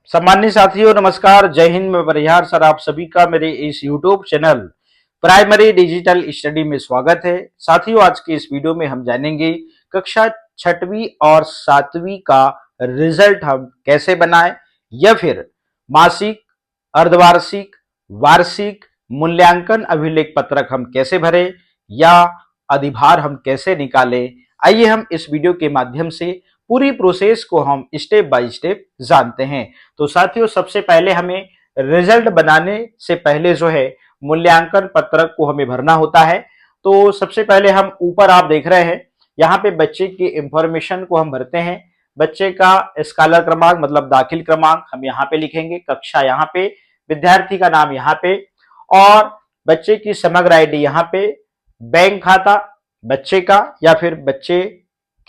सम्मानित साथियों नमस्कार, जय हिंद। मैं बरिहार सर आप सभी का मेरे इस YouTube channel primary digital study में स्वागत है। साथियों, आज के इस वीडियो में हम जानेंगे कक्षा छठवीं और सातवीं का रिजल्ट हम कैसे बनाएं या फिर मासिक, अर्धवार्षिक, वार्षिक मूल्यांकन अभिलेख पत्रक हम कैसे भरें या अधिभार हम कैसे निकालें। आइए हम इस वीडियो के माध्यम से पूरी प्रोसेस को हम स्टेप बाय स्टेप जानते हैं। तो साथियों, सबसे पहले हमें रिजल्ट बनाने से पहले जो है मूल्यांकन पत्रक को हमें भरना होता है। तो सबसे पहले हम ऊपर आप देख रहे हैं, यहाँ पे बच्चे की इंफॉर्मेशन को हम भरते हैं। बच्चे का स्कॉलर क्रमांक मतलब दाखिल क्रमांक हम यहाँ पे लिखेंगे, कक्षा यहाँ पे, विद्यार्थी का नाम यहाँ पे और बच्चे की समग्र आईडी यहाँ पे, बैंक खाता बच्चे का या फिर बच्चे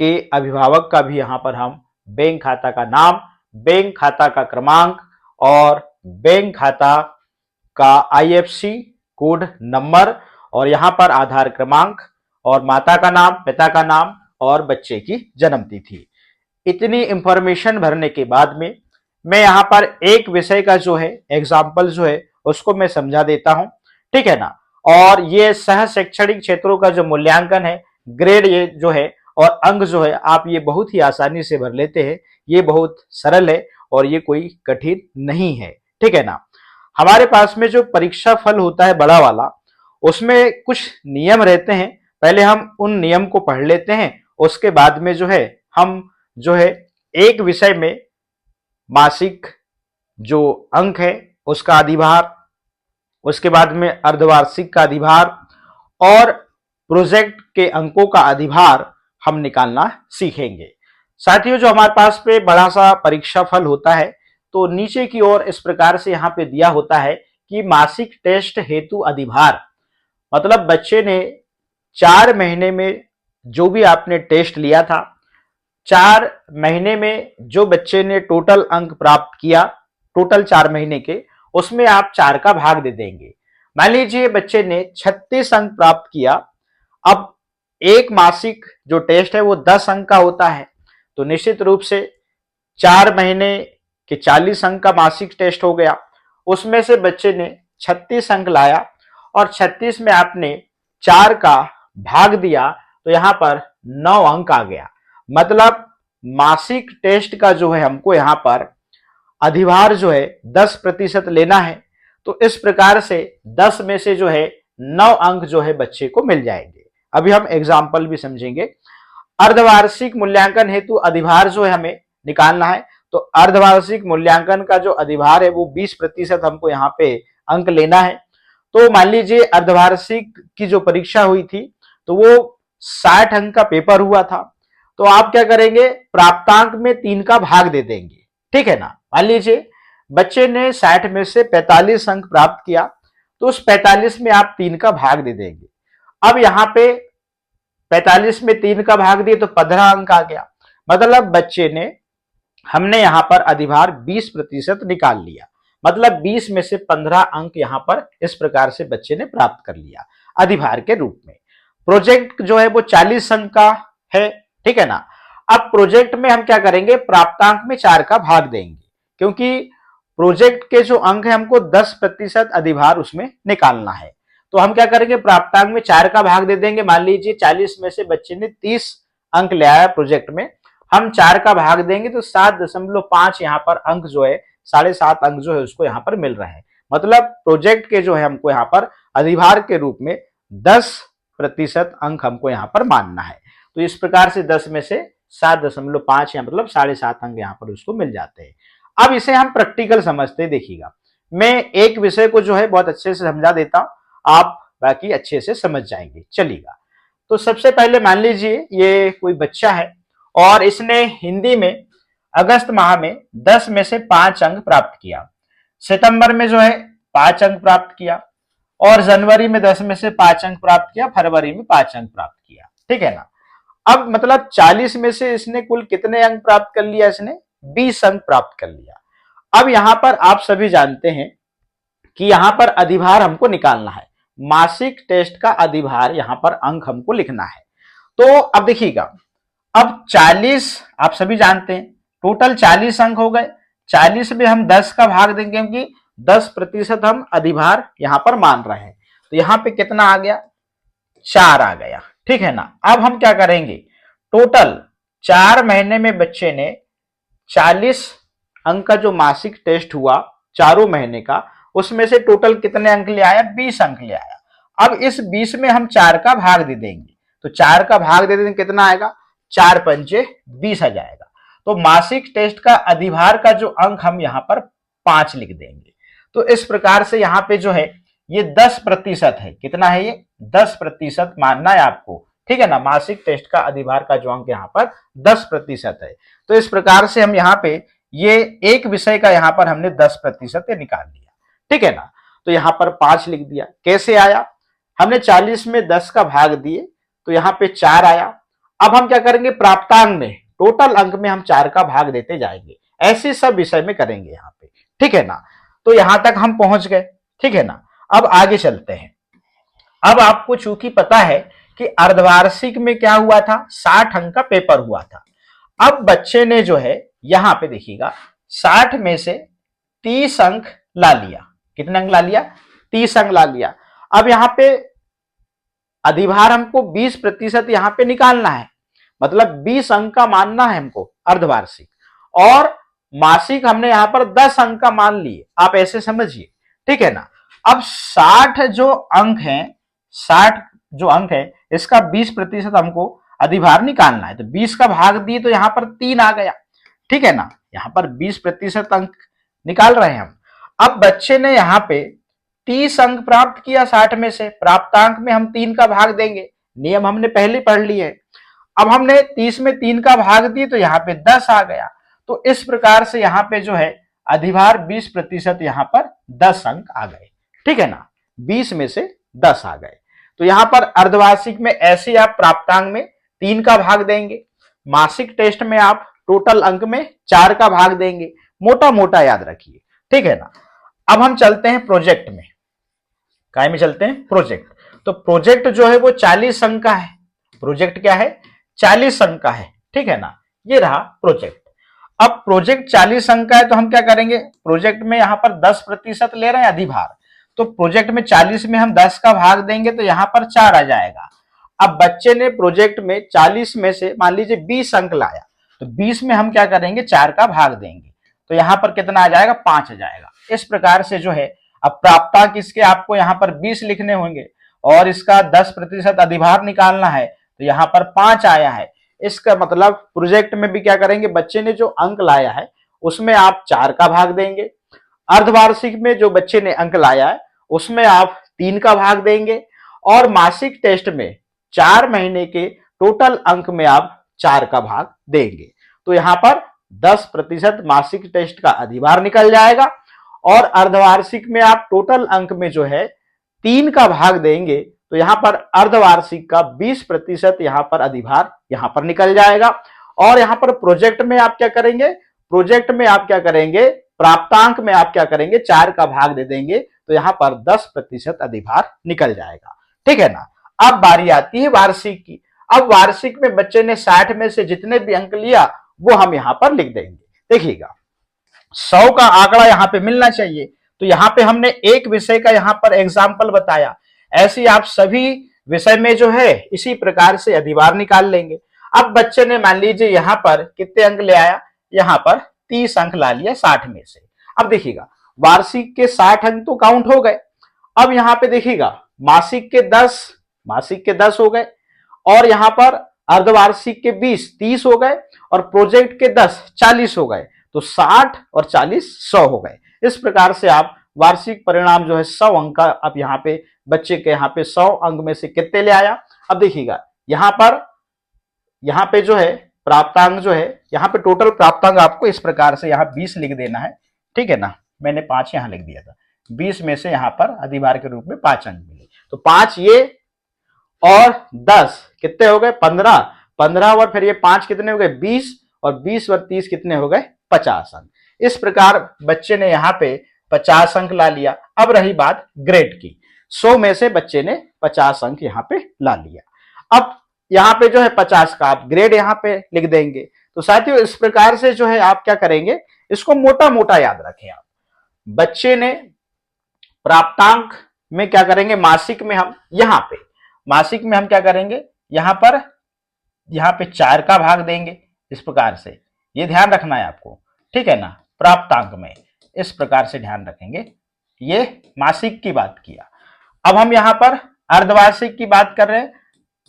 के अभिभावक का भी यहाँ पर हम बैंक खाता का नाम, बैंक खाता का क्रमांक और बैंक खाता का आईएफएससी कोड नंबर और यहाँ पर आधार क्रमांक और माता का नाम, पिता का नाम और बच्चे की जन्म तिथि। इतनी इंफॉर्मेशन भरने के बाद में मैं यहाँ पर एक विषय का जो है एग्जाम्पल जो है उसको मैं समझा देता हूं, ठीक है ना। और ये सह शैक्षणिक क्षेत्रों का जो मूल्यांकन है, ग्रेड ये जो है और अंक जो है आप ये बहुत ही आसानी से भर लेते हैं। ये बहुत सरल है और ये कोई कठिन नहीं है, ठीक है ना। हमारे पास में जो परीक्षा फल होता है बड़ा वाला, उसमें कुछ नियम रहते हैं। पहले हम उन नियम को पढ़ लेते हैं, उसके बाद में जो है हम जो है एक विषय में मासिक जो अंक है उसका अधिभार, उसके बाद में अर्धवार्षिक का अधिभार और प्रोजेक्ट के अंकों का अधिभार हम निकालना सीखेंगे। साथियों, जो हमारे पास पे बड़ा सा परीक्षा फल होता है तो नीचे की ओर इस प्रकार से यहाँ पे दिया होता है कि मासिक टेस्ट हेतु अधिभार, मतलब बच्चे ने 4 महीने में जो भी आपने टेस्ट लिया था, 4 महीने में जो बच्चे ने टोटल अंक प्राप्त किया, टोटल 4 महीने के, उसमें आप 4 का भाग दे देंगे। मान लीजिए बच्चे ने 36 अंक प्राप्त किया। अब एक मासिक जो टेस्ट है वो 10 अंक का होता है, तो निश्चित रूप से 4 महीने के 40 अंक का मासिक टेस्ट हो गया। उसमें से बच्चे ने 36 अंक लाया और 36 में आपने 4 का भाग दिया तो यहां पर 9 अंक आ गया। मतलब मासिक टेस्ट का जो है हमको यहां पर अधिभार जो है 10% लेना है। तो इस प्रकार से 10 में से जो है 9 अंक जो है बच्चे को मिल जाएंगे। अभी हम एग्जाम्पल भी समझेंगे। अर्धवार्षिक मूल्यांकन हेतु अधिभार जो है हमें निकालना है, तो अर्धवार्षिक मूल्यांकन का जो अधिभार है वो 20% हमको यहाँ पे अंक लेना है। तो मान लीजिए अर्धवार्षिक की जो परीक्षा हुई थी तो वो 60 अंक का पेपर हुआ था, तो आप क्या करेंगे, प्राप्तांक में 3 का भाग दे देंगे, ठीक है ना। मान लीजिए बच्चे ने 60 में से 45 अंक प्राप्त किया, तो उस 45 में आप 3 का भाग दे देंगे। अब यहाँ पे 45 में 3 का भाग दिए तो 15 अंक आ गया। मतलब बच्चे ने, हमने यहाँ पर अधिभार 20% निकाल लिया, मतलब 20 में से 15 अंक यहाँ पर इस प्रकार से बच्चे ने प्राप्त कर लिया अधिभार के रूप में। प्रोजेक्ट जो है वो 40 अंक का है, ठीक है ना। अब प्रोजेक्ट में हम क्या करेंगे, प्राप्तांक में 4 का भाग देंगे, क्योंकि प्रोजेक्ट के जो अंक है हमको 10% अधिभार उसमें निकालना है। तो हम क्या करेंगे, प्राप्तांक में 4 का भाग दे देंगे। मान लीजिए 40 में से बच्चे ने 30 अंक ले आया प्रोजेक्ट में, हम 4 का भाग देंगे तो 7.5 यहाँ पर अंक जो है, 7.5 अंक जो है उसको यहाँ पर मिल रहे हैं। मतलब प्रोजेक्ट के जो है हमको यहाँ पर अधिभार के रूप में 10% अंक हमको यहाँ पर मानना है। तो इस प्रकार से 10 में से 7.5 या मतलब 7.5 अंक यहाँ पर उसको मिल जाते हैं। अब इसे हम प्रैक्टिकल समझते हैं। देखिएगा, मैं एक विषय को जो है बहुत अच्छे से समझा देता हूं, आप बाकी अच्छे से समझ जाएंगे, चलिएगा। तो सबसे पहले मान लीजिए ये कोई बच्चा है और इसने हिंदी में अगस्त माह में 10 में से 5 अंक प्राप्त किया, सितंबर में जो है 5 अंक प्राप्त किया और जनवरी में 10 में से 5 अंक प्राप्त किया, फरवरी में 5 अंक प्राप्त किया, ठीक है ना। अब मतलब 40 में से इसने कुल कितने अंक प्राप्त कर लिया, इसने 20 अंक प्राप्त कर लिया। अब यहां पर आप सभी जानते हैं कि यहां पर अधिभार हमको निकालना है, मासिक टेस्ट का अधिभार यहां पर अंक हमको लिखना है। तो अब देखिएगा, अब 40 आप सभी जानते हैं टोटल 40 अंक हो गए, 40 में हम 10 का भाग देंगे क्योंकि 10% हम अधिभार यहां पर मान रहे हैं। तो यहां पे कितना आ गया, 4 आ गया, ठीक है ना। अब हम क्या करेंगे, टोटल 4 महीने में बच्चे ने 40 अंक का जो मासिक टेस्ट हुआ चारों महीने का, उसमें से टोटल कितने अंक ले आया, 20 अंक ले आया। अब इस 20 में हम 4 का भाग दे देंगे, तो 4 का भाग दे देंगे कितना आएगा, 4 पंचे 20 आ जाएगा। तो मासिक टेस्ट का अधिभार का जो अंक हम यहां पर 5 लिख देंगे। तो इस प्रकार से यहां पे जो है ये 10% है, कितना है ये 10% मानना है आपको, ठीक है ना। मासिक टेस्ट का अधिभार का जो अंक यहां पर 10% है। तो इस प्रकार से हम यहां पे ये एक विषय का यहां पर हमने 10% निकाल लिया, ठीक है ना। तो यहां पर 5 लिख दिया। कैसे आया, हमने 40 में 10 का भाग दिए तो यहां पे 4 आया। अब हम क्या करेंगे, प्राप्तांक में टोटल अंक में हम 4 का भाग देते जाएंगे, ऐसे सब विषय में करेंगे यहां पे, ठीक है ना। तो यहां तक हम पहुंच गए, ठीक है ना। अब आगे चलते हैं। अब आपको चूंकि पता है कि अर्धवार्षिक में क्या हुआ था, 60 अंक का पेपर हुआ था। अब बच्चे ने जो है यहां पे देखिएगा 60 में से 30 अंक ला लिया। कितने अंक ला लिया, 30 अंक ला लिया। अब यहां पे अधिभार हमको 20% यहां पे निकालना है, मतलब 20 अंक का मानना है हमको अर्धवार्षिक, और मासिक हमने यहां पर 10 अंक का मान लिए, आप ऐसे समझिए, ठीक है ना। अब 60 जो अंक है, 60 जो अंक है इसका 20% हमको अधिभार निकालना है। तो 20 का भाग दिए तो यहां पर 3 आ गया, ठीक है ना। यहां पर 20% अंक निकाल रहे हैं हम। अब बच्चे ने यहां पे 30 अंक प्राप्त किया 60 में से, प्राप्तांक में हम 3 का भाग देंगे, नियम हमने पहले पढ़ लिए। अब हमने 30 में 3 का भाग दिए तो यहाँ पे 10 आ गया। तो इस प्रकार से यहाँ पे जो है अधिभार 20% यहाँ पर 10 अंक आ गए, ठीक है ना। 20 में से 10 आ गए। तो यहाँ पर अर्धवार्षिक में ऐसे आप प्राप्तांक में 3 का भाग देंगे, मासिक टेस्ट में आप टोटल अंक में 4 का भाग देंगे, मोटा मोटा याद रखिए, ठीक है ना। अब हम चलते हैं प्रोजेक्ट में, काय में चलते हैं, प्रोजेक्ट। तो प्रोजेक्ट जो है वो 40 अंक का है। प्रोजेक्ट क्या है, 40 अंक का है, ठीक है ना। ये रहा प्रोजेक्ट। अब प्रोजेक्ट 40 अंक का है तो हम क्या करेंगे, प्रोजेक्ट में यहां पर 10% ले रहे हैं अधिभार, तो प्रोजेक्ट में 40 में हम 10 का भाग देंगे तो यहां पर 4 आ जाएगा। अब बच्चे ने प्रोजेक्ट में 40 में से मान लीजिए 20 अंक लाया, तो 20 में हम क्या करेंगे, 4 का भाग देंगे, तो यहां पर कितना आ जाएगा, 5 आ जाएगा। इस प्रकार से जो है अब प्राप्तांक इसके आपको यहां पर 20 लिखने होंगे और इसका 10% अधिभार निकालना है, तो यहां पर 5 आया है। इसका मतलब प्रोजेक्ट में भी क्या करेंगे, बच्चे ने जो अंक लाया है उसमें आप 4 का भाग देंगे, अर्धवार्षिक में जो बच्चे ने अंक लाया है उसमें आप 3 का भाग देंगे, और मासिक टेस्ट में 4 महीने के टोटल अंक में आप 4 का भाग देंगे। तो यहां पर 10% मासिक टेस्ट का अधिभार निकल जाएगा, और अर्धवार्षिक में आप टोटल अंक में जो है 3 का भाग देंगे, तो यहां पर अर्धवार्षिक का 20% यहां पर अधिभार यहां पर निकल जाएगा। और यहां पर प्रोजेक्ट में आप क्या करेंगे, प्रोजेक्ट में आप क्या करेंगे, प्राप्तांक में आप क्या करेंगे, 4 का भाग दे देंगे, तो यहां पर 10% अधिभार निकल जाएगा, ठीक है ना। अब बारी आती है वार्षिक की। अब वार्षिक में बच्चे ने 60 में से जितने भी अंक लिया वो हम यहां पर लिख देंगे। देखिएगा 100 का आंकड़ा यहां पे मिलना चाहिए, तो यहां पे हमने एक विषय का यहां पर एग्जाम्पल बताया, ऐसे आप सभी विषय में जो है इसी प्रकार से अधिभार निकाल लेंगे। अब बच्चे ने मान लीजिए यहां पर कितने अंक ले आया, यहां पर 30 अंक ला लिया 60 में से। अब देखिएगा वार्षिक के 60 अंक तो काउंट हो गए। अब यहां पे देखिएगा मासिक के 10 हो गए, और यहां पर अर्धवार्षिक के 20 30 हो गए, और प्रोजेक्ट के 10 40 हो गए, तो 60 और 40 100 हो गए। इस प्रकार से आप वार्षिक परिणाम जो है 100 अंक का आप यहाँ पे बच्चे के यहाँ पे 100 अंक में से कितने ले आया। अब देखिएगा यहाँ पे जो है प्राप्तांक जो है, यहाँ पे टोटल प्राप्तांक आपको इस प्रकार से यहाँ 20 लिख देना है, ठीक है ना। मैंने 5 यहाँ लिख दिया था, 20 में से यहाँ पर अधिभार के रूप में 5 अंक मिले, तो 5 ये और 10 कितने हो गए, 15 और फिर ये 5 कितने हो गए, 20, और 20 और 30 कितने हो गए, 50 अंक। इस प्रकार बच्चे ने यहाँ पे 50 अंक ला लिया। अब रही बात ग्रेड की, 100 में से बच्चे ने 50 अंक यहाँ पे ला लिया। अब यहाँ पे जो है 50 का आप ग्रेड यहाँ पे लिख देंगे। तो साथियों इस प्रकार से जो है आप क्या करेंगे, इसको मोटा मोटा याद रखें आप। बच्चे ने प्राप्तांक में क्या करेंगे, मासिक में हम मासिक में हम क्या करेंगे, यहां पे 4 का भाग देंगे इस प्रकार से, ये ध्यान रखना है आपको, ठीक है ना। प्राप्तांक में इस प्रकार से ध्यान रखेंगे, ये मासिक की बात किया। अब हम यहां पर अर्धवार्षिक की बात कर रहे हैं।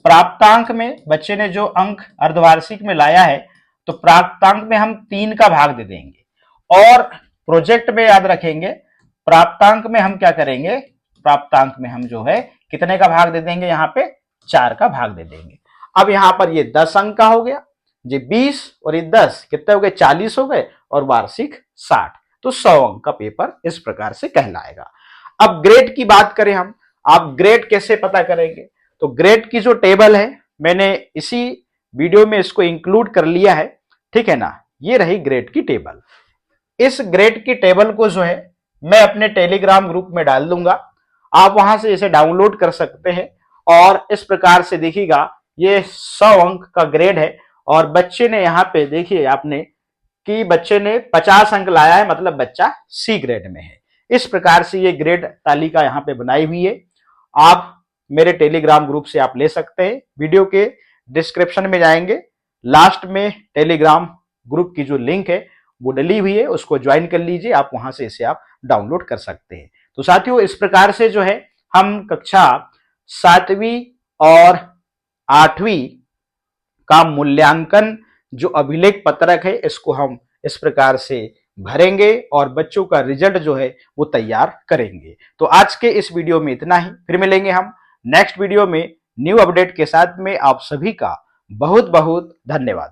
प्राप्तांक में बच्चे ने जो अंक अर्धवार्षिक में लाया है, तो प्राप्तांक में हम 3 का भाग दे देंगे। और प्रोजेक्ट में याद रखेंगे, प्राप्तांक में हम क्या करेंगे, प्राप्तांक में हम जो है कितने का भाग दे देंगे, यहां पे 4 का भाग दे देंगे। अब यहां पर ये 10 अंक का हो गया जी, 20 और ये 10 कितने हो गए, 40 हो गए, और वार्षिक 60, तो 100 अंक का पेपर इस प्रकार से कहलाएगा। अब ग्रेड की बात करें हम, आप ग्रेड कैसे पता करेंगे, तो ग्रेड की जो टेबल है, मैंने इसी वीडियो में इसको इंक्लूड कर लिया है, ठीक है ना। ये रही ग्रेड की टेबल। इस ग्रेड की टेबल को जो है मैं अपने टेलीग्राम ग्रुप में डाल दूंगा, आप वहां से इसे डाउनलोड कर सकते हैं। और इस प्रकार से देखिएगा, ये 100 अंक का ग्रेड है, और बच्चे ने यहाँ पे देखिए आपने कि बच्चे ने 50 अंक लाया है, मतलब बच्चा सी ग्रेड में है। इस प्रकार से ये ग्रेड तालिका यहाँ पे बनाई हुई है, आप मेरे टेलीग्राम ग्रुप से आप ले सकते हैं। वीडियो के डिस्क्रिप्शन में जाएंगे, लास्ट में टेलीग्राम ग्रुप की जो लिंक है वो डली हुई है, उसको ज्वाइन कर लीजिए, आप वहां से इसे आप डाउनलोड कर सकते हैं। तो साथियों, इस प्रकार से जो है हम कक्षा 7वीं और 8वीं का मूल्यांकन जो अभिलेख पत्रक है, इसको हम इस प्रकार से भरेंगे और बच्चों का रिजल्ट जो है वो तैयार करेंगे। तो आज के इस वीडियो में इतना ही, फिर मिलेंगे हम नेक्स्ट वीडियो में न्यू अपडेट के साथ में। आप सभी का बहुत बहुत धन्यवाद।